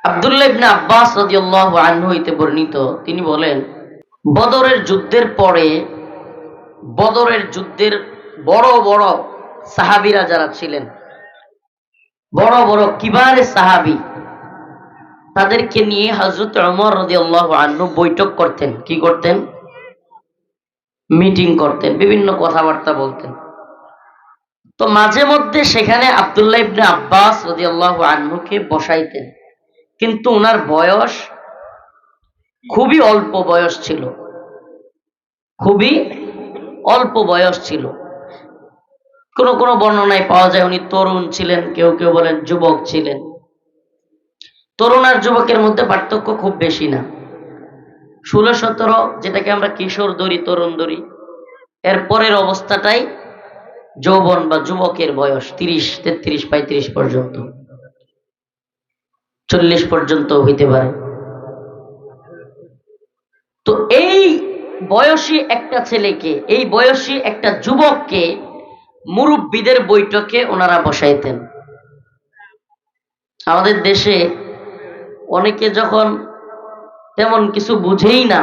আব্দুল্লাহ ইবনে আব্বাস রাদিয়াল্লাহু আনহু হইতে বর্ণিত, তিনি বলেন, বদরের যুদ্ধের পরে বদরের যুদ্ধের বড় বড় সাহাবীরা যারা ছিলেন, বড় বড় কিবারে সাহাবী, তাদেরকে নিয়ে হযরত ওমর রাদিয়াল্লাহু আনহু বৈঠক করতেন। কি করতেন? মিটিং করতেন, বিভিন্ন কথাবার্তা বলতেন। তো মাঝে মধ্যে সেখানে আব্দুল্লাহ ইবনে আব্বাস রাদিয়াল্লাহু আনহুকে বসাইতেন, কিন্তু ওনার বয়স খুবই অল্প বয়স ছিল, খুবই অল্প বয়স ছিল। কোন কোন বর্ণনায় পাওয়া যায় উনি তরুণ ছিলেন, কেউ কেউ বলেন যুবক ছিলেন। তরুণ আর যুবকের মধ্যে পার্থক্য খুব বেশি না, 16-17, যেটাকে আমরা কিশোর ধরি, তরুণ ধরি, এর পরের অবস্থাটাই যৌবন বা যুবকের বয়স 30, 33, 35 পর্যন্ত, 40 পর্যন্ত হইতে পারে। তো এই বয়সী একটা ছেলেকে, এই বয়সী একটা যুবককে মুরব্বীদের বৈঠকে ওনারা বসাইতেন। আমাদের দেশে অনেকে যখন তেমন কিছু বুঝেই না,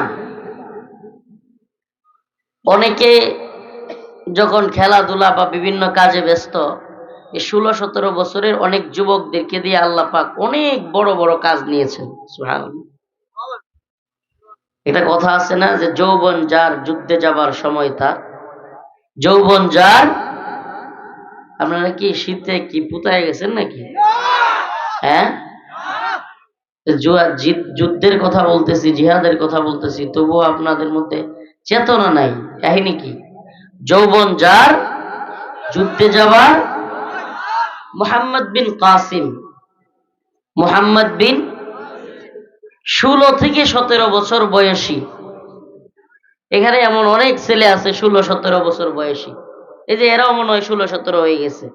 অনেকে যখন খেলাধুলা বা বিভিন্ন কাজে ব্যস্ত, এই 16-17 বছরের অনেক যুবকদেরকে দিয়ে আল্লাহ পাক অনেক বড় বড় কাজ নিয়েছেন। সুবহানাল্লাহ। এটা কথা আছে না যে যৌবন যার যুদ্ধে যাবার সময় তার, যৌবন যার। আপনারা কি শীতে কি পুতায় গেছেন নাকি? হ্যাঁ, যুদ্ধের কথা বলতেছি, জিহাদের কথা বলতেছি, তবুও আপনাদের মধ্যে চেতনা নাই। কাহিনী কি? যৌবন যার যুদ্ধে যাবার। মুহাম্মদ বিন কাসিম, মুহাম্মদ বিন 16 থেকে 17 বছর বয়সী। এখানে এমন অনেক ছেলে আছে 16-17 বছর বয়সী, এই যে এরাও মনে হয় 16-17 হয়ে গেছে।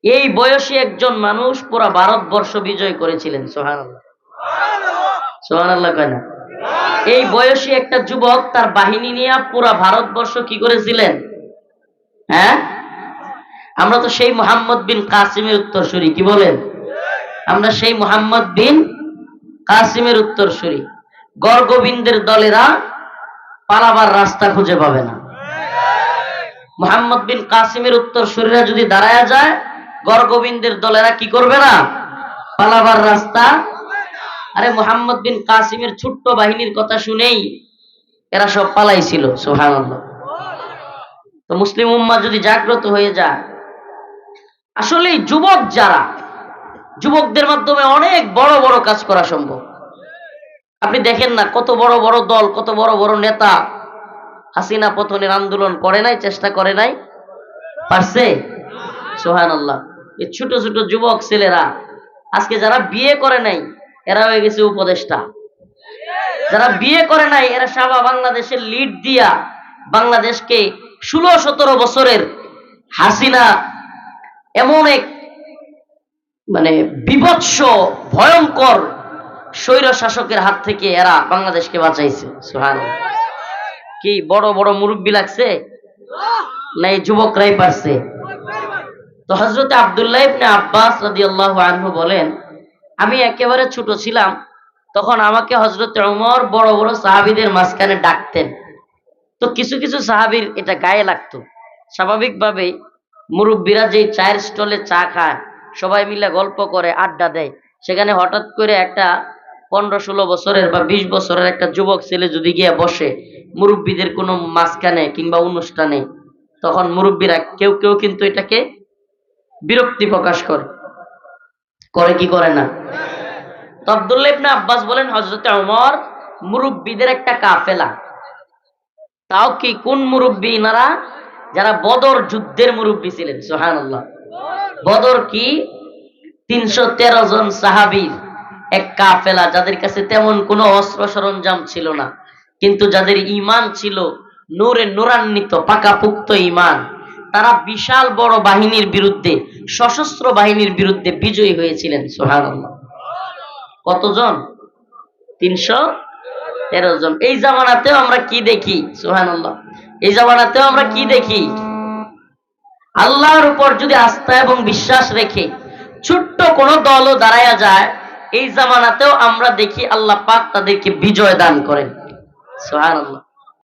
এই বয়সী একজন মানুষ পুরা ভারতবর্ষ বিজয় করেছিলেন। সুবহানাল্লাহ, সুবহানাল্লাহ কয় না? এই বয়সী একটা যুবক তার বাহিনী নিয়ে পুরা ভারতবর্ষ কি করেছিলেন? হ্যাঁ, আমরা তো সেই মুহাম্মদ বিন কাসিমের উত্তরসূরি। কি বলেন? আমরা সেই মুহাম্মদ বিন কাসিমের উত্তরসূরি। গর্গবিন্দের দলেরা পালাবার রাস্তা খুঁজে পাবে না। মুহাম্মদ বিন কাসিমের উত্তরসূরিরা যদি দাঁড়ায়া যায়, গর্গবিন্দের দলেরা কি করবে না? পালাবার রাস্তা। আরে মুহাম্মদ বিন কাসিমের ছোট্ট বাহিনীর কথা শুনেই এরা সব পালাইছিল। সুবহানাল্লাহ। তো মুসলিম উম্মাহ যদি জাগ্রত হয়ে যায়, আসলে যুবক যারা, যুবকদের মাধ্যমে অনেক বড় বড় কাজ করা সম্ভব। আপনি দেখেন না কত বড় বড় দল, কত বড় বড় নেতা হাসিনা পতনের আন্দোলন করে নাই, চেষ্টা করে নাই, পারছে? সুবহানাল্লাহ। এই ছোট ছোট যুবক ছেলেরা আজকে যারা বিয়ে করে নাই এরা হয়ে গেছে উপদেষ্টা, যারা বিয়ে করে নাই এরা সারা বাংলাদেশের লিড দিয়া বাংলাদেশকে 16-17 বছরের হাসিনা এমন এক মানে বিভৎস ভয়ঙ্কর স্বৈর শাসকের হাত থেকে এরা বাংলাদেশকে বাঁচাইছে। সুবহানাল্লাহ। কি বড় বড় মুরব্বী লাগছে না এই যুবকরাই পারছে? তো হযরত আব্দুল্লাহ ইবনে আব্বাস রাদিয়াল্লাহু আনহু বলেন, আমি একেবারে ছোট ছিলাম, তখন আমাকে হযরত ওমর বড় বড় সাহাবীদের মাঝখানে ডাকতেন। তো কিছু কিছু সাহাবীর এটা গায়ে লাগতো। স্বাভাবিকভাবেই মুরব্বীরা যে চায়ের স্টলে চা খায়, সবাই মিলে গল্প করে, আড্ডা দেয়, সেখানে হঠাৎ করে একটা 15-16 বছরের বা 20 বছরের একটা যুবক ছেলে যদি গিয়ে বসে মুরব্বীদের কোনো মাঝখানে কিংবা অনুষ্ঠানে, তখন মুরব্বীরা কেউ কেউ কিন্তু এটাকে বিরক্তি প্রকাশ করে, করে কি করে না? তো আব্দুল্লাহ ইবনে আব্বাস বলেন, হযরত ওমর মুরব্বীদের একটা কাফেলা, তাও কি কোন মুরব্বী? ইনারা যারা বদর যুদ্ধের মুরব্বী ছিলেন। সুবহানাল্লাহ। বদর কি 313 জন সাহাবীর এক কাফেলা, যাদের কাছে তেমন কোনো অস্ত্র সরঞ্জাম ছিল না, কিন্তু যাদের ঈমান ছিল নূরে নূরান্বিত, পাকাপোক্ত ঈমান, তারা বিশাল বড় বাহিনীর বিরুদ্ধে, সশস্ত্র বাহিনীর বিরুদ্ধে বিজয়ী হয়েছিলেন। সুবহানাল্লাহ। কতজন? 313 জন। এই জামানাতেও আমরা কি দেখি? সুবহানাল্লাহ। এই জামানাতেও আমরা কি দেখি? আল্লাহর উপর যদি আস্থা এবং বিশ্বাস রেখে ছোট্ট কোনো দলও দাঁড়ায়া যায়, এই জামানাতেও আমরা দেখি আল্লাহ পাক তাদেরকে বিজয় দান করেন। সুবহানাল্লাহ।